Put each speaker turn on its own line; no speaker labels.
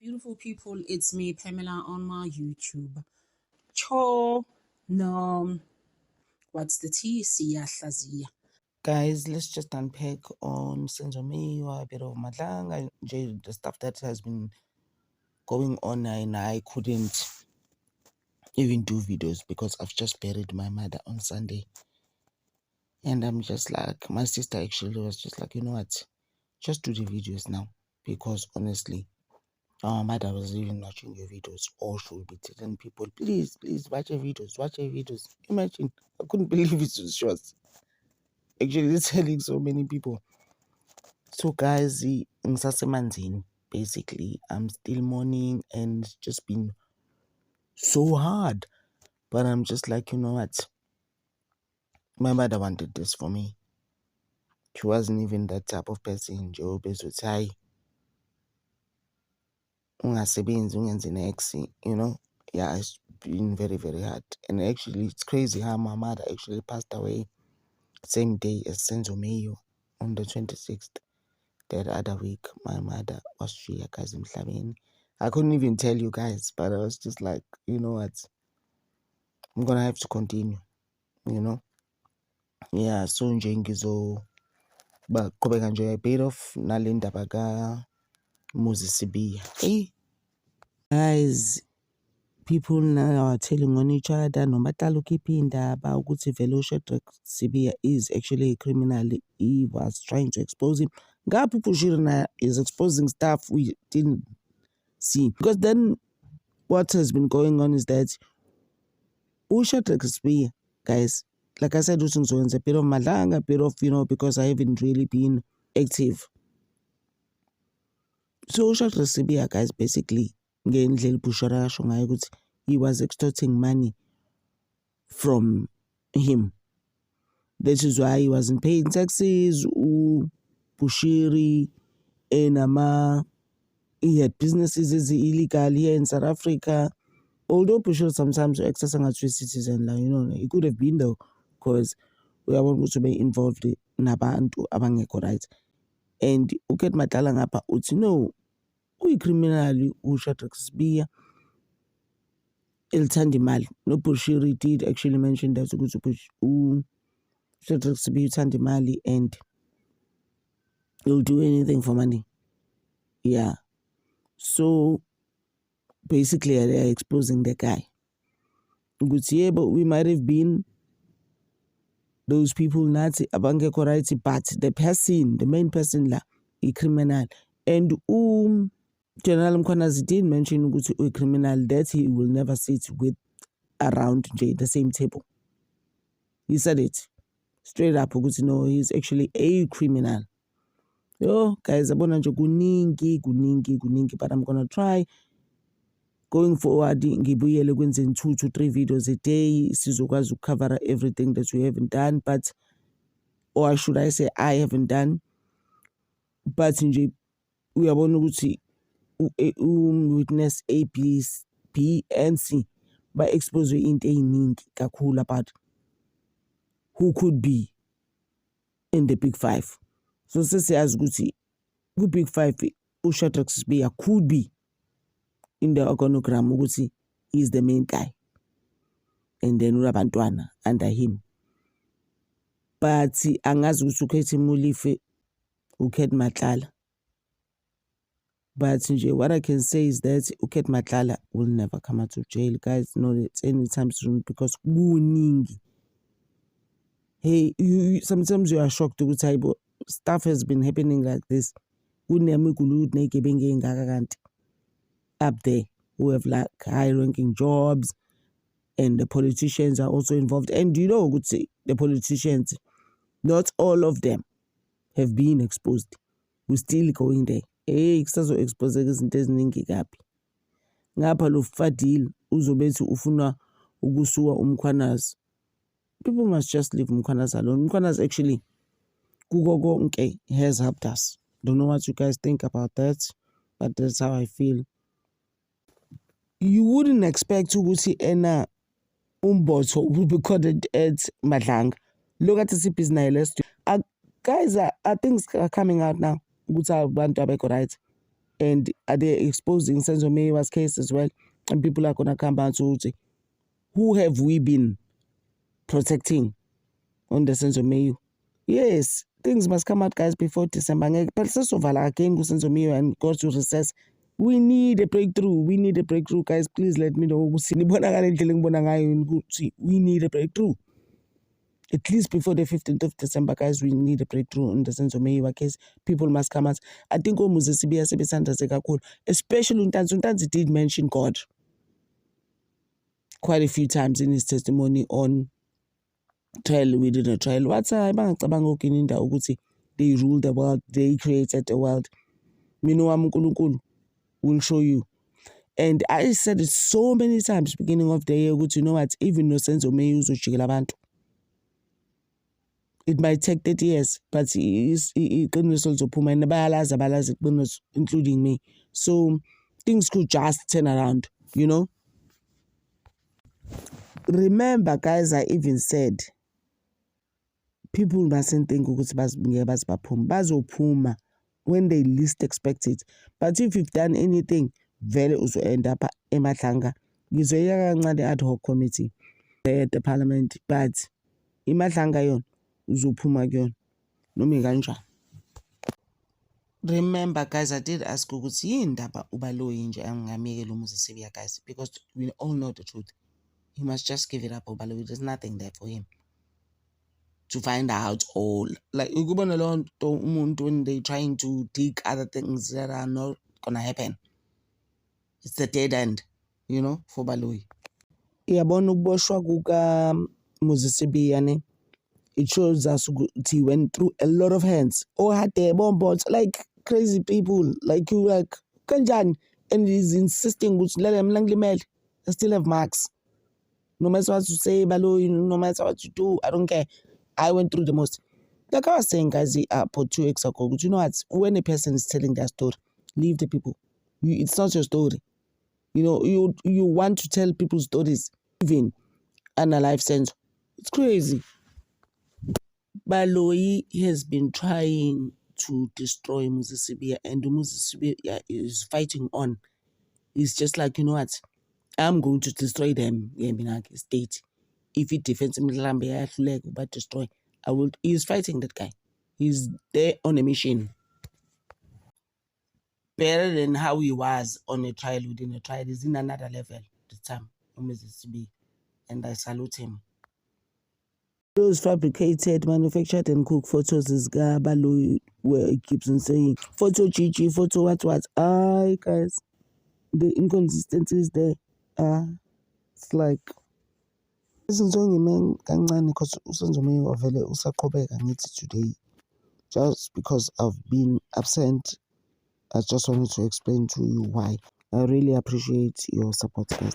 Beautiful people, it's me, Pamela, on my YouTube. Cho, no, what's the tea? Siyahlazia.
Guys, let's just unpack on Senzo Meyo, a bit of Madlanga, the stuff that has been going on, and I couldn't even do videos because I've just buried my mother on Sunday. And I'm just like, my sister actually was just like, you know what, just do the videos now. Because honestly, our mother was even watching your videos, or should be telling people, please, watch your videos, watch your videos. Imagine, I couldn't believe it. She was actually telling so many people. So guys, ngisasemanzini basically. I'm still mourning and it's just been so hard. But I'm just like, you know what? My mother wanted this for me. She wasn't even that type of person. Job is with I ungasebenzi ungenze next, you know. Yeah, it's been very, very hard. And actually it's crazy how my mother actually passed away same day as Senzo Meyo on the 26th. That other week, my mother was guys emhlabeni. I couldn't even tell you guys, but I was just like, you know what? I'm gonna have to continue, you know? Yeah, so nje ngizobaqhubeka nje a bit of nale ndaba kaMuzi Sibiya. Hey, guys, people now are telling on each other, no matter ukiphi indaba ukuthi vele uShadrack Sibiya is actually a criminal. He was trying to expose him. Ngapha uPushiri is exposing stuff we didn't see. Because then what has been going on is that uShadrack Sibiya, guys, like I said, it's a bit of Madlanga, a bit of, you know, because I haven't really been active. So uShadrack Sibiya, guys, basically, he was extorting money from him. That is why he wasn't paying taxes. Bushiri, and he had businesses illegal here in South Africa. Although Bushiri sometimes access a citizen, you know, he could have been though, because we are going to be involved in nabantu abangekho right. And uket Madlala ngapha uthi no, uyi-criminal uShadrack Sibiya. Ilithanda imali. No, Bushiri did actually mention that uShadrack Sibiya uthanda imali and he'll do anything for money. Yeah. So basically they're exposing the guy. Yeah, but we might have been those people Nazi abangekho right, but the main person la, a criminal. And General Mkhwanazi did mention a criminal that he will never sit with around the same table. He said it straight up. No, he's actually a criminal. Yo, guys, kuningi, but I'm gonna try going forward. Ngibuyele kwenzeni 2 to 3 videos a day. Sizokwazi cover everything that we haven't done, but or should I say I haven't done. But uyabona ukuthi witness A, B and C ba-expose into eyiningi kakhulu about who could be in the big five. So sesiyazi ukuthi ku-big five uShadrack Sibiya could be in the organogram ukuthi he's the main guy, and then unabantwana under him. But angazi ukuthi ukhethe Mulife, ukhethe Matlala. But what I can say is that Ukhet Matlala will never come out of jail, guys. Not anytime soon, because kuningi. Hey, sometimes you are shocked to say, but stuff has been happening like this. Up there, who have like high-ranking jobs, and the politicians are also involved. And you know, would say the politicians, not all of them have been exposed. We're still going there. Hey, kusazo-expose izinto eziningi kabi. Ngapha lo Fadil uzobethi ufuna ukusuka uMkhwanazi. People must just leave Mkhwanazi alone. Mkhwanazi actually kuko konke has helped us. Don't know what you guys think about that, but that's how I feel. You wouldn't expect ukuthi ena Umbotho will be coded at Madlanga. Look at the CP's nihilist. Guys, things are coming out now. Right? And are they exposing Senzo Meyiwa's case as well? And people are gonna come out to say, who have we been protecting on the Senzo Meyiwa? Yes, things must come out, guys, before December. But Sesovala again go Senzo Meyiwa and go to recess. We need a breakthrough. We need a breakthrough, guys. Please let me know. We need a breakthrough. At least before the 15th of December, guys, we need a breakthrough on the Senzo Meyiwa case. People must come out. I think especially Ntanzi did mention God quite a few times in his testimony on trial within a trial. They rule the world, they created the world. Will show you. And I said it so many times beginning of the year, you know what, even no Senzo Meyiwa. It might take 30 years, but it's also Puma and the including me. So things could just turn around, you know. Remember, guys, I even said people mustn't think Puma when they least expect it. But if you've done anything, very also end up Ematlanga. The ad hoc committee at the parliament, but Ematlanga yon uzophuma kuyona noma ikanjani. Remember, guys, I did ask ukuthi yindaba uBaloyi nje angamekela uMzisibiya, guys, because we all know the truth. He must just give it up, uBaloyi. There's nothing there for him to find out all. Like ukubona lo nto umuntu when they trying to dig other things that are not gonna happen. It's a dead end, you know, for Baloyi. Iyabona ukuboshwa kuka Muzisibiya ne. It shows us he went through a lot of hands. Oh, had the bombs, like crazy people, like you, like Kanjan, and he's insisting which let them I still have marks. No matter what you say, Baloyi, no matter what you do, I don't care. I went through the most. Like I was saying, guys, for 2 weeks ago, but you know what? When a person is telling their story, leave the people. It's not your story. You know, you want to tell people's stories, even in a life sense. It's crazy. Baloyi has been trying to destroy Muzisibiya, and Muzisibiya is fighting on. It's just like, you know what? I'm going to destroy them, state. If it defends Mlambe, but destroy. He's fighting that guy. He's there on a mission. Better than how he was on a trial within a trial. He's in another level this time, and I salute him. Those fabricated, manufactured, and cooked photos is Baloyi, where it keeps on saying photo Gigi, photo what. Aye, guys, the inconsistencies there. It's like because today, just because I've been absent, I just wanted to explain to you why. I really appreciate your support, guys.